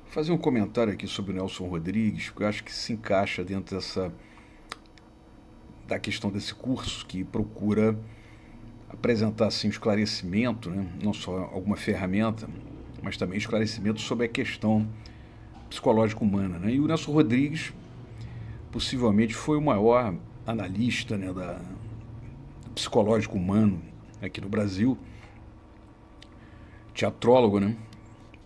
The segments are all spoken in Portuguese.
Vou fazer um comentário aqui sobre o Nelson Rodrigues, porque eu acho que se encaixa dentro da questão desse curso que procura apresentar assim, um esclarecimento, né? Não só alguma ferramenta, mas também esclarecimento sobre a questão psicológica humana. Né? E o Nelson Rodrigues possivelmente foi o maior analista, né, do psicológico humano aqui no Brasil, teatrólogo, né?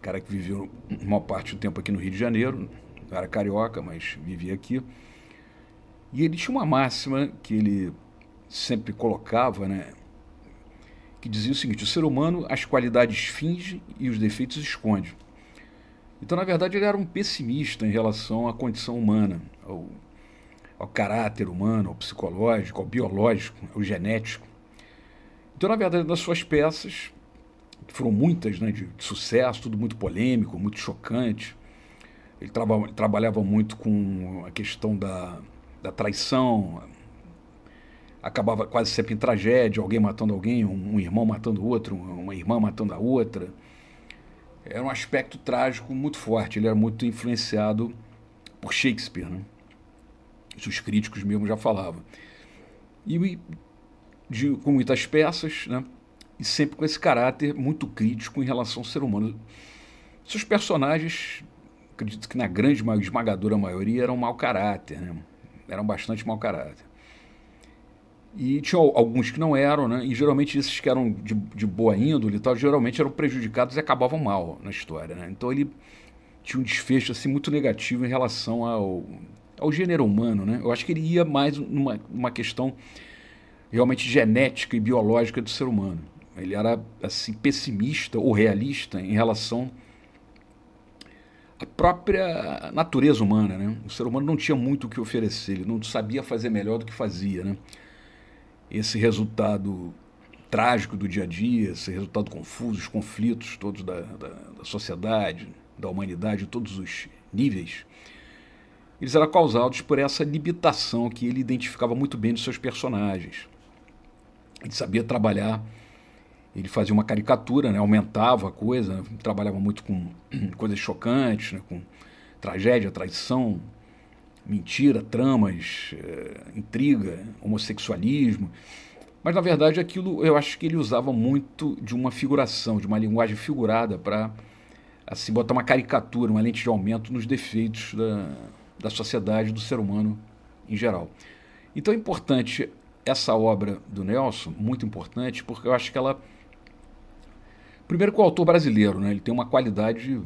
Cara que viveu uma parte do tempo aqui no Rio de Janeiro, era carioca, mas vivia aqui. E ele tinha uma máxima que ele sempre colocava, né, que dizia o seguinte: o ser humano as qualidades finge e os defeitos esconde. Então, na verdade, ele era um pessimista em relação à condição humana, ao caráter humano, ao psicológico, ao biológico, ao genético. Então, na verdade, das suas peças, que foram muitas, né, de sucesso, tudo muito polêmico, muito chocante, ele trabalhava muito com a questão da traição, acabava quase sempre em tragédia, alguém matando alguém, um irmão matando outro, uma irmã matando a outra. Era um aspecto trágico muito forte, ele era muito influenciado por Shakespeare, né? Isso os críticos mesmo já falavam. E com muitas peças, né? E sempre com esse caráter muito crítico em relação ao ser humano. Seus personagens, acredito que na grande esmagadora maioria, eram mau caráter, né? Eram bastante mau caráter. E tinha alguns que não eram, né? E geralmente esses que eram de boa índole e tal, geralmente eram prejudicados e acabavam mal na história, né? Então ele tinha um desfecho assim muito negativo em relação ao gênero humano, né? Eu acho que ele ia mais numa questão realmente genética e biológica do ser humano. Ele era assim pessimista ou realista em relação à própria natureza humana, né? O ser humano não tinha muito o que oferecer, ele não sabia fazer melhor do que fazia, né? Esse resultado trágico do dia a dia, esse resultado confuso, os conflitos todos da sociedade, da humanidade, de todos os níveis, eles eram causados por essa limitação que ele identificava muito bem nos seus personagens. Ele sabia trabalhar, ele fazia uma caricatura, né, aumentava a coisa, né, trabalhava muito com coisas chocantes, né, com tragédia, traição, mentira, tramas, intriga, homossexualismo. Mas, na verdade, aquilo eu acho que ele usava muito de uma figuração, de uma linguagem figurada para assim, botar uma caricatura, uma lente de aumento nos defeitos da sociedade, do ser humano em geral. Então é importante essa obra do Nelson, muito importante, porque eu acho que ela... Primeiro que o autor brasileiro, né, ele tem uma qualidade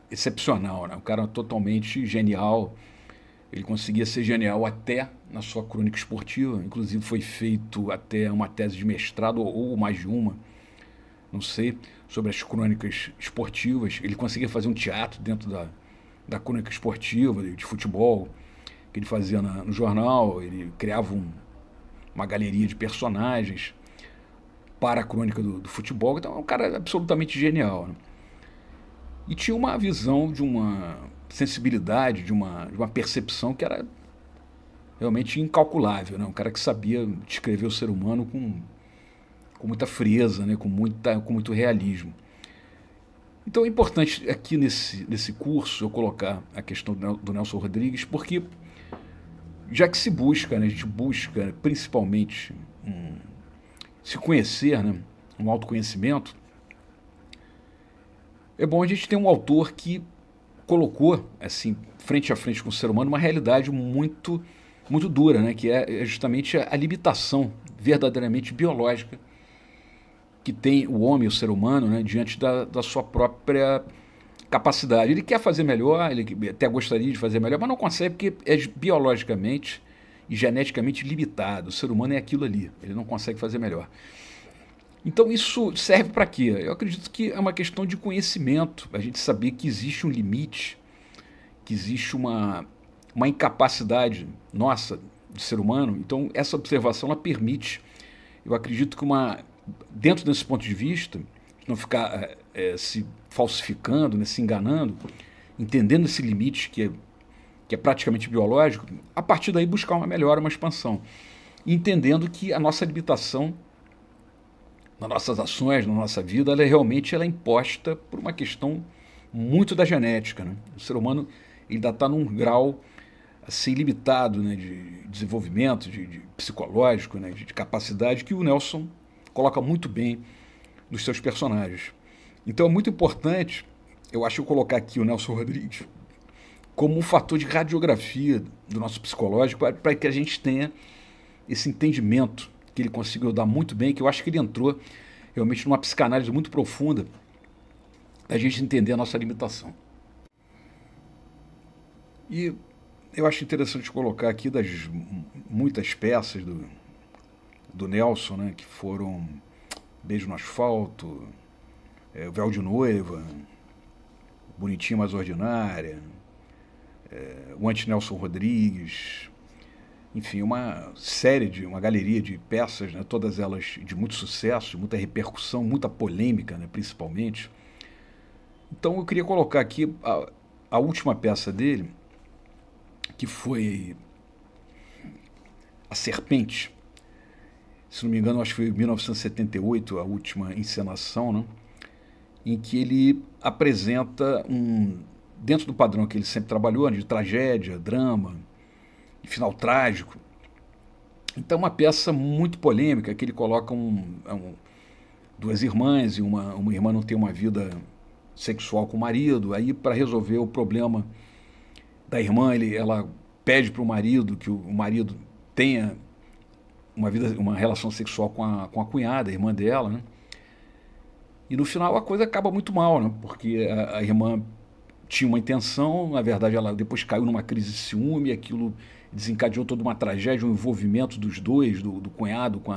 excepcional, né? Um cara totalmente genial. Ele conseguia ser genial até na sua crônica esportiva, inclusive foi feito até uma tese de mestrado ou mais de uma, não sei, sobre as crônicas esportivas. Ele conseguia fazer um teatro dentro da crônica esportiva, de futebol, que ele fazia no jornal. Ele criava uma galeria de personagens para a crônica do futebol. Então é um cara absolutamente genial, né? E tinha uma visão de uma sensibilidade, de uma percepção que era realmente incalculável, né? Um cara que sabia descrever o ser humano com muita frieza, né? Com muito realismo. Então é importante aqui nesse curso eu colocar a questão do Nelson Rodrigues, porque já que se busca, né, a gente busca principalmente se conhecer, né, um autoconhecimento, é bom a gente ter um autor que colocou, assim, frente a frente com o ser humano, uma realidade muito, muito dura, né? Que é justamente a limitação verdadeiramente biológica que tem o homem, o ser humano, né, diante da sua própria capacidade. Ele quer fazer melhor, ele até gostaria de fazer melhor, mas não consegue porque é biologicamente e geneticamente limitado. O ser humano é aquilo ali, ele não consegue fazer melhor. Então isso serve para quê? Eu acredito que é uma questão de conhecimento, a gente saber que existe um limite, que existe uma incapacidade nossa, do ser humano. Então essa observação ela permite, eu acredito que dentro desse ponto de vista, não ficar se falsificando, né, se enganando, entendendo esse limite que é praticamente biológico, a partir daí buscar uma melhora, uma expansão, entendendo que a nossa limitação nas nossas ações, na nossa vida, ela é imposta por uma questão muito da genética, né? O ser humano ainda está num grau assim limitado, né, de desenvolvimento, de psicológico, né, de capacidade que o Nelson coloca muito bem nos seus personagens. Então é muito importante, eu acho, eu colocar aqui o Nelson Rodrigues como um fator de radiografia do nosso psicológico para que a gente tenha esse entendimento que ele conseguiu dar muito bem, que eu acho que ele entrou realmente numa psicanálise muito profunda da gente entender a nossa limitação. E eu acho interessante colocar aqui das muitas peças do Nelson, né, que foram Beijo no Asfalto, O Véu de Noiva, Bonitinha Mais Ordinária, o Anti-Nelson Rodrigues, enfim, uma galeria de peças, né, todas elas de muito sucesso, de muita repercussão, muita polêmica, né, principalmente. Então eu queria colocar aqui a última peça dele, que foi A Serpente. Se não me engano, acho que foi em 1978 a última encenação, né, em que ele apresenta dentro do padrão que ele sempre trabalhou, de tragédia, drama, final trágico. Então, uma peça muito polêmica, que ele coloca duas irmãs, e uma irmã não tem uma vida sexual com o marido, aí para resolver o problema da irmã, ela pede para o marido que o marido tenha uma relação sexual com a cunhada, a irmã dela, né? E no final a coisa acaba muito mal, né? Porque a irmã tinha uma intenção, na verdade ela depois caiu numa crise de ciúme, e aquilo desencadeou toda uma tragédia, um envolvimento dos dois, do cunhado com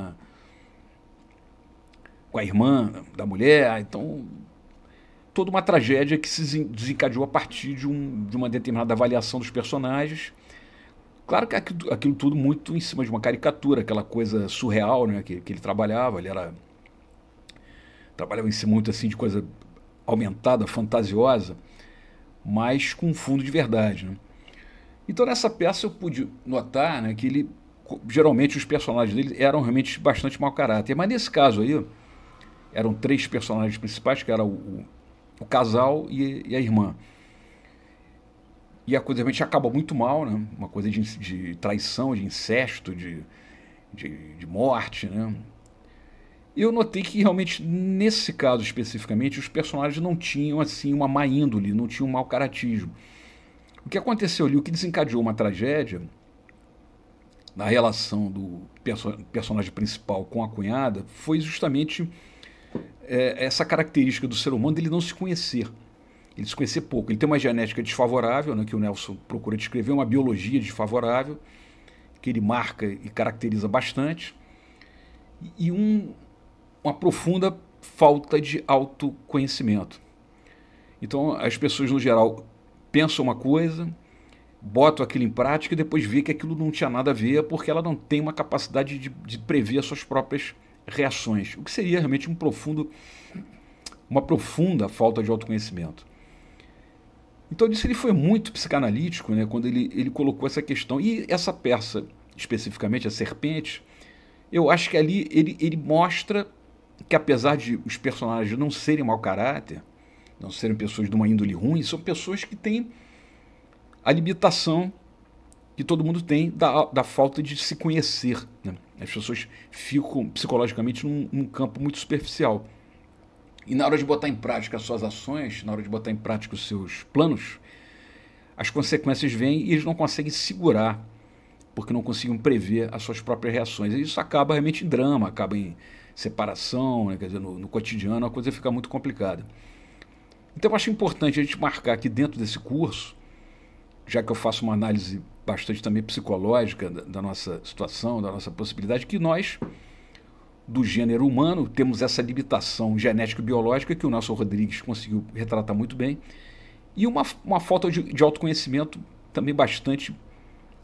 a irmã da mulher. Então, toda uma tragédia que se desencadeou a partir de uma determinada avaliação dos personagens. Claro que aquilo tudo muito em cima de uma caricatura, aquela coisa surreal, né, que ele trabalhava. Ele trabalhava em cima muito assim de coisa aumentada, fantasiosa, mas com um fundo de verdade, né? Então nessa peça eu pude notar, né, que geralmente os personagens dele eram realmente bastante mau caráter, mas nesse caso aí eram três personagens principais, que era o casal e a irmã. E a coisa realmente acaba muito mal, né? Uma coisa de traição, de incesto, de morte, né? E eu notei que realmente nesse caso especificamente os personagens não tinham assim uma má índole, não tinham um mau caratismo. O que aconteceu ali, o que desencadeou uma tragédia na relação do personagem principal com a cunhada, foi justamente essa característica do ser humano dele não se conhecer. Ele se conhecer pouco. Ele tem uma genética desfavorável, né, que o Nelson procura descrever, uma biologia desfavorável, que ele marca e caracteriza bastante, e uma profunda falta de autoconhecimento. Então, as pessoas, no geral, pensam uma coisa, botam aquilo em prática e depois vê que aquilo não tinha nada a ver, porque ela não tem uma capacidade de prever as suas próprias reações, o que seria realmente uma profunda falta de autoconhecimento. Então, disso ele foi muito psicanalítico, né, quando ele colocou essa questão. E essa peça, especificamente, A Serpente, eu acho que ali ele mostra que, apesar de os personagens não serem mau caráter, não serem pessoas de uma índole ruim, são pessoas que têm a limitação que todo mundo tem da falta de se conhecer, né? As pessoas ficam psicologicamente num campo muito superficial. E na hora de botar em prática as suas ações, na hora de botar em prática os seus planos, as consequências vêm e eles não conseguem segurar, porque não conseguem prever as suas próprias reações. E isso acaba realmente em drama, acaba em separação, né? Quer dizer, no cotidiano a coisa fica muito complicada. Então eu acho importante a gente marcar aqui dentro desse curso, já que eu faço uma análise bastante também psicológica da nossa situação, da nossa possibilidade, que nós, do gênero humano, temos essa limitação genética e biológica que o Nelson Rodrigues conseguiu retratar muito bem, e uma falta de autoconhecimento também bastante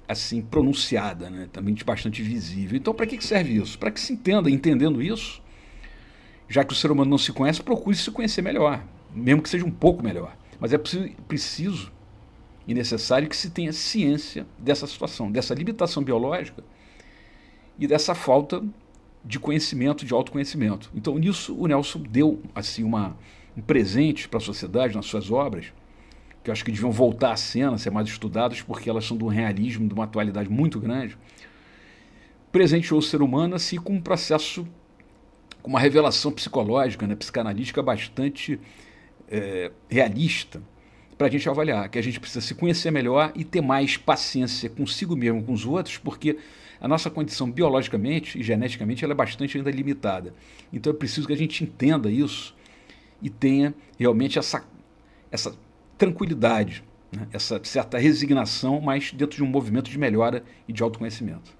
assim pronunciada, né? Também bastante visível. Então, para que serve isso? Para que se entenda, entendendo isso, já que o ser humano não se conhece, procure se conhecer melhor, mesmo que seja um pouco melhor. Mas é preciso e necessário que se tenha ciência dessa situação, dessa limitação biológica e dessa falta de conhecimento, de autoconhecimento. Então, nisso, o Nelson deu assim, um presente para a sociedade nas suas obras, que eu acho que deviam voltar à cena, ser mais estudadas, porque elas são de um realismo, de uma atualidade muito grande. Presenteou o ser humano assim, com um processo, com uma revelação psicológica, né, psicanalítica bastante realista, para a gente avaliar, que a gente precisa se conhecer melhor e ter mais paciência consigo mesmo, com os outros, porque a nossa condição biologicamente e geneticamente ela é bastante ainda limitada. Então é preciso que a gente entenda isso e tenha realmente essa tranquilidade, né? Essa certa resignação, mas dentro de um movimento de melhora e de autoconhecimento.